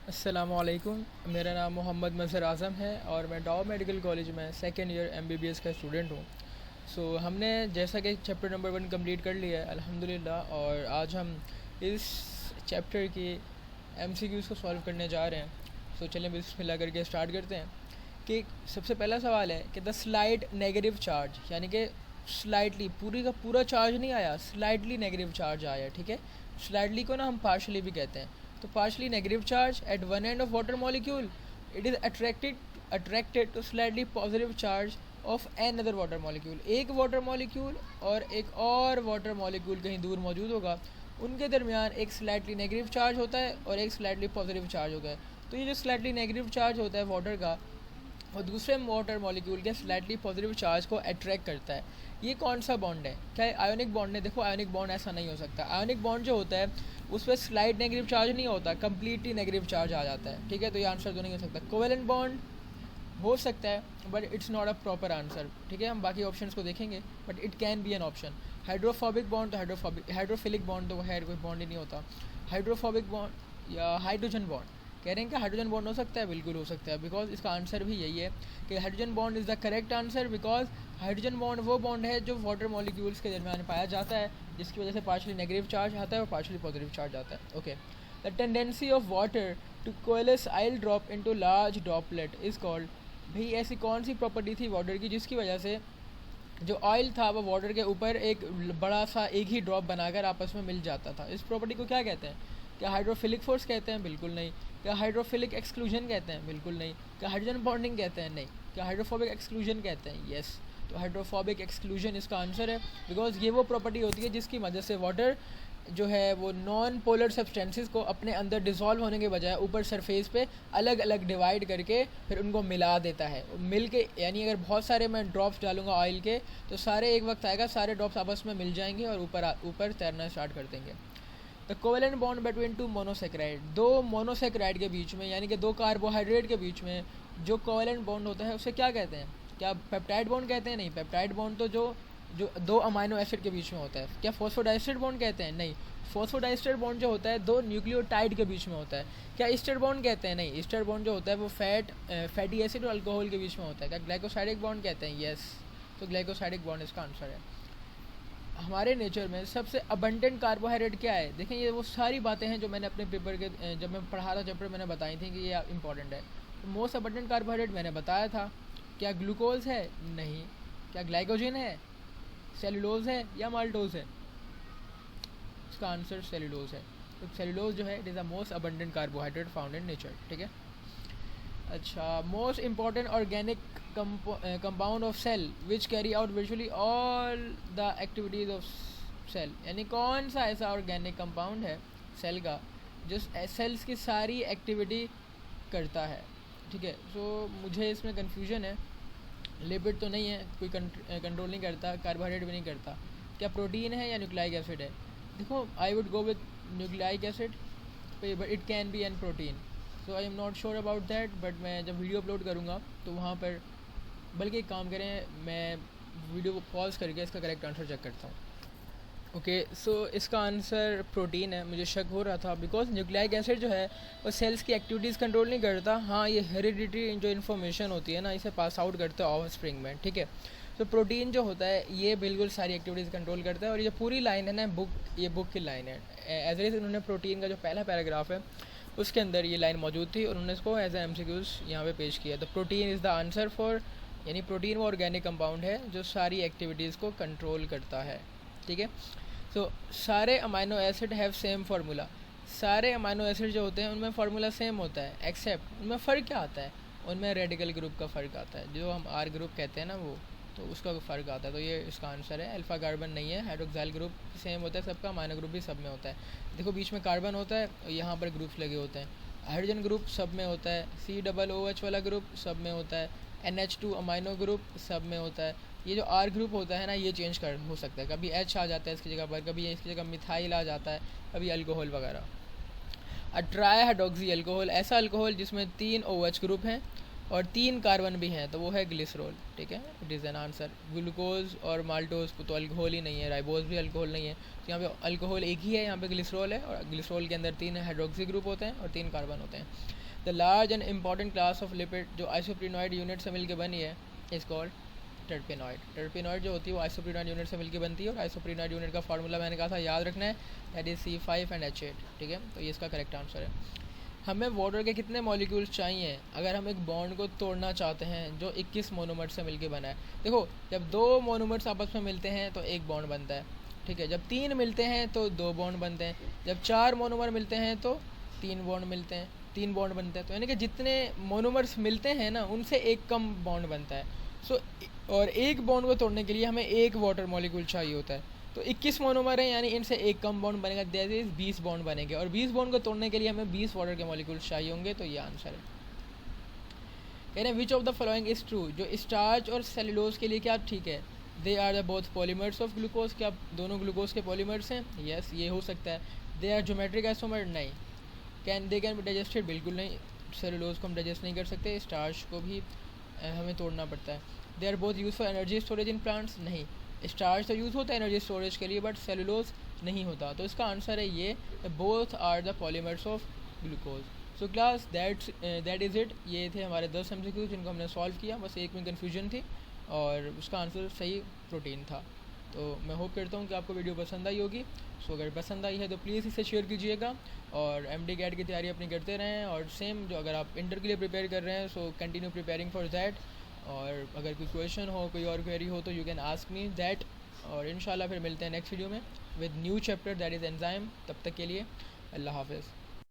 अस्सलामुअलैकुम। मेरा नाम मोहम्मद मज़हर आज़म है और मैं डॉ मेडिकल कॉलेज में सेकेंड ईयर एमबीबीएस का स्टूडेंट हूँ। हमने जैसा कि चैप्टर नंबर 1 कंप्लीट कर लिया है अल्हम्दुलिल्लाह, और आज हम इस चैप्टर की एमसीक्यूज़ को सॉल्व करने जा रहे हैं। चलें बिस्मिल्लाह करके स्टार्ट करते हैं। कि सबसे पहला सवाल है कि द स्लाइड नेगेटिव चार्ज, यानी कि स्लाइडली, पूरी का पूरा चार्ज नहीं आया, स्लाइडली नेगेटिव चार्ज आया। ठीक है, स्लाइडली को ना हम पार्शली भी कहते हैं। तो partially negative charge at one end of water molecule, it is attracted to slightly positive charge of another water molecule. एक वाटर मॉलिक्यूल और एक और वाटर मॉलिक्यूल कहीं दूर मौजूद होगा, उनके दरमियान एक स्लाइडली नेगेटिव चार्ज होता है और एक स्लाइडली पॉजिटिव चार्ज होता है। तो ये जो स्लाइडली नेगेटिव चार्ज होता है वाटर का, और दूसरे वाटर मॉलिक्यूल के स्लाइटली पॉजिटिव चार्ज को अट्रैक्ट करता है। ये कौन सा बॉन्ड है? क्या आयोनिक बॉन्ड है? देखो, आयोनिक बॉन्ड ऐसा नहीं हो सकता। आयोनिक बॉन्ड जो होता है उस पर स्लाइड नेगेटिव चार्ज नहीं होता, कम्प्लीटली नेगेटिव चार्ज आ जाता है। ठीक है, तो ये आंसर तो नहीं हो सकता। कोवेलेंट बॉन्ड हो सकता है but it's not a proper answer. ठीक है, हम बाकी ऑप्शंस को देखेंगे but it can be an option. Hydrophobic bond, तो हाइड्रोफिलिक बॉन्ड तो खैर कोई बॉन्ड ही नहीं होता। हाइड्रोफोबिक बॉन्ड या हाइड्रोजन बॉन्ड, कह रहे हैं कि हाइड्रोजन बॉन्ड हो सकता है, बिल्कुल हो सकता है, बिकॉज इसका आंसर भी यही है कि hydrogen bond is the correct answer. Because hydrogen bond वो बॉन्ड है जो वाटर मॉलिक्यूल्स के दरमियान पाया जाता है, जिसकी वजह से पार्शली नेगेटिव चार्ज आता है और पार्शली पॉजिटिव चार्ज आता है। Okay, the tendency of water to coalesce oil drop into large droplet is called. भाई ऐसी कौन सी प्रॉपर्टी थी वाटर की जिसकी वजह से जो ऑयल था वो वाटर के ऊपर एक बड़ा सा एक ही ड्रॉप बनाकर आपस में मिल जाता था? इस प्रॉपर्टी को क्या कहते हैं? क्या हाइड्रोफिलिक फोर्स कहते हैं? बिल्कुल नहीं। क्या हाइड्रोफिलिक एक्सक्लूजन कहते हैं? बिल्कुल नहीं। क्या हाइड्रोजन बॉन्डिंग कहते हैं? नहीं। क्या हाइड्रोफोबिक एक्सक्लूजन कहते हैं? यस। तो हाइड्रोफोबिक एक्सक्लूजन इसका आंसर है, बिकॉज ये वो प्रॉपर्टी होती है जिसकी वजह से वाटर जो है वो नॉन पोलर सब्सटेंसेस को अपने अंदर डिज़ोल्व होने के बजाय ऊपर सरफेस पे अलग अलग डिवाइड करके फिर उनको मिला देता है। मिल के, यानी अगर बहुत सारे मैं ड्रॉप्स डालूंगा ऑयल के, तो सारे एक वक्त आएगा सारे ड्रॉप्स आपस में मिल जाएंगे और ऊपर तैरना स्टार्ट कर देंगे। The covalent bond between two monosaccharide, दो मोनोसेक्राइड के बीच में, यानी कि दो कार्बोहाइड्रेट के बीच में जो कोवेलेंट बॉन्ड होता है उसे क्या कहते हैं? क्या पेप्टाइड बॉन्ड कहते हैं? नहीं। पेप्टाइड बॉन्ड तो जो जो दो अमाइनो एसिड के बीच में होता है। क्या फॉस्फोडाइस्टर बॉन्ड कहते हैं? नहीं। फॉस्फोडाइस्टर बॉन्ड जो होता है दो न्यूक्लियोटाइड के बीच में होता है। क्या ईस्टर बॉन्ड कहते हैं? नहीं। ईस्टर बॉन्ड जो होता है वो फैटी एसिड और अल्कोहल के बीच में होता है। क्या ग्लाइकोसाइडिक बॉन्ड कहते हैं? यस। तो ग्लाइकोसाइडिक बॉन्ड इसका आंसर है। हमारे नेचर में सबसे अबंडेंट कार्बोहाइड्रेट क्या है? देखें, ये वो सारी बातें हैं जो मैंने अपने पेपर के जब मैं पढ़ा था चैप्टर मैंने बताई थी कि ये इंपॉर्टेंट है। तो मोस्ट अबंडेंट कार्बोहाइड्रेट मैंने बताया था। क्या ग्लूकोज है? नहीं। क्या ग्लाइकोजन है? सेलुलोज है या माल्टोज है? इसका आंसर सेलुलोज है। तो सेलुलोज जो है it is the most abundant carbohydrate found in nature. ठीक है, अच्छा। Most important organic compound of cell which carry out virtually all the activities of cell, यानी कौन सा ऐसा ऑर्गेनिक कंपाउंड है सेल का जो सेल्स की सारी एक्टिविटी करता है? ठीक है, मुझे इसमें कन्फ्यूजन है। लिपिड तो नहीं है, कोई कंट्रोल नहीं करता, कार्बोहाइड्रेट भी नहीं करता। क्या प्रोटीन है या न्यूक्लिक एसिड है? देखो, I would go with nucleic acid, but it can be an protein. So I am not sure about that, but मैं जब वीडियो अपलोड करूँगा तो वहाँ पर, बल्कि एक काम करें, मैं वीडियो को पॉज करके इसका करेक्ट आंसर चेक करता हूँ। ओके, इसका आंसर प्रोटीन है। मुझे शक हो रहा था बिकॉज न्यूक्लिक एसिड जो है वो सेल्स की एक्टिविटीज़ कंट्रोल नहीं करता। हाँ, ये हेरिडिटरी जो इन्फॉर्मेशन होती है ना, इसे पास आउट करता है ऑफ स्प्रिंग में। ठीक है, तो प्रोटीन जो होता है ये बिल्कुल सारी एक्टिविटीज़ कंट्रोल करता है। और ये पूरी लाइन है ना ये बुक की लाइन है। एज इट इज़ उन्होंने प्रोटीन का जो पहला पैराग्राफ है उसके अंदर ये लाइन मौजूद थी और उन्होंने इसको एज ए MCQs यहाँ पे पेश किया। तो protein is the answer for, यानी प्रोटीन वो ऑर्गेनिक कंपाउंड है जो सारी एक्टिविटीज़ को कंट्रोल करता है। ठीक है, सारे amino acid have same formula. सारे अमाइनो एसिड जो होते हैं उनमें फार्मूला सेम होता है, एक्सेप्ट उनमें फ़र्क क्या आता है? उनमें रेडिकल ग्रुप का फ़र्क आता है, जो हम R ग्रुप कहते हैं ना वो, तो उसका फ़र्क आता है। तो ये इसका आंसर है। अल्फ़ा कार्बन नहीं है। हाइड्रोक्साइल ग्रुप सेम होता है सबका, अमाइनो ग्रुप भी सब में होता है। देखो, बीच में कार्बन होता है और यहाँ पर ग्रुप्स लगे होते हैं। हाइड्रोजन ग्रुप सब में होता है, COOH वाला ग्रुप सब में होता है, NH2 अमाइनो ग्रुप सब में होता है। ये जो R ग्रुप होता है ना, ये चेंज कर हो सकता है, कभी H आ जाता है इसकी जगह पर, कभी इसकी जगह मिथाइल आ जाता है, कभी अल्कोहल वगैरह। ट्राई हाइड्रोक्सी अल्कोहल, ऐसा अल्कोहल जिसमें 3 OH ग्रुप हैं और 3 कार्बन भी हैं, तो वो है ग्लिसरॉल, ठीक है। It is an answer. Glucose और माल्टोज तो अल्कोहल ही नहीं है, राइबोज भी अल्कोहल नहीं है, तो यहाँ पे अल्कोहल एक ही है, यहाँ पे ग्लिसरॉल है, और ग्लिसरॉल के अंदर 3 हाइड्रोक्सी ग्रुप होते हैं और 3 कार्बन होते हैं। The large and important class of lipid जो आइसोप्रीनॉइड यूनिट से मिलकर बनी है इज कॉल्ड टर्पेनॉइड। टर्पेनॉइड जो होती है वो आइसोप्रीनॉइड यूनिट से मिलकर बनती है, और आइसोप्रीनॉइड यूनिट का फार्मूला मैंने कहा था याद रखना है, that is C5 and H8, ठीक है। तो ये इसका करेक्ट आंसर है। हमें वाटर के कितने मॉलिक्यूल्स चाहिए अगर हम एक बॉन्ड को तोड़ना चाहते हैं जो 21 मोनोमर्स से मिलकर बना है? देखो, जब 2 मोनोमर्स आपस में मिलते हैं तो एक बॉन्ड बनता है, ठीक है। जब 3 मिलते हैं तो 2 बॉन्ड बनते हैं, जब 4 मोनोमर मिलते हैं तो 3 बॉन्ड मिलते हैं, 3 बॉन्ड बनते हैं। तो यानी कि जितने मोनोमर्स मिलते हैं ना, उनसे एक कम बॉन्ड बनता है। और एक बॉन्ड को तोड़ने के लिए हमें एक वाटर मॉलिक्यूल चाहिए होता है। तो 21 मोनोमर हैं, यानी इनसे एक कम बॉन्ड बनेगा, दैट इज 20 बॉन्ड बनेंगे, और 20 बॉन्ड को तोड़ने के लिए हमें 20 वाटर के मॉलिक्यूल्स चाहिए होंगे। तो ये आंसर है। कह रहे हैं which of the following is true, जो स्टार्च और सेलुलोज के लिए क्या ठीक है? They are the both polymers of glucose, क्या दोनों ग्लूकोज के पॉलीमर्स हैं? यस, ये हो सकता है। दे आर ज्योमेट्रिक आइसोमर, नहीं। कैन बी डाइजेस्टेड, बिल्कुल नहीं, सेलुलोज को हम डाइजेस्ट नहीं कर सकते, स्टार्च को भी हमें तोड़ना पड़ता है। They are both use for energy storage in plants, नहीं। स्टार्च तो यूज़ होता है एनर्जी स्टोरेज के लिए, बट सेलुलोज नहीं होता। तो इसका आंसर है ये, both are the polymers of glucose. So class that is it. ये थे हमारे 10 MCQ जिनको हमने सॉल्व किया, बस एक में कन्फ्यूजन थी और उसका आंसर सही प्रोटीन था। तो मैं होप करता हूँ कि आपको वीडियो पसंद आई होगी। सो अगर पसंद आई है तो प्लीज़ इसे शेयर कीजिएगा, और MD कैट की तैयारी अपनी करते रहें। और सेम जो अगर आप इंटर के लिए प्रिपेयर कर रहे हैं, so continue preparing for that. और अगर कोई क्वेश्चन हो, कोई और क्वेरी हो, तो you can ask me that. और इंशाल्लाह फिर मिलते हैं नेक्स्ट वीडियो में with new chapter that is enzyme. तब तक के लिए अल्लाह हाफ़िज़।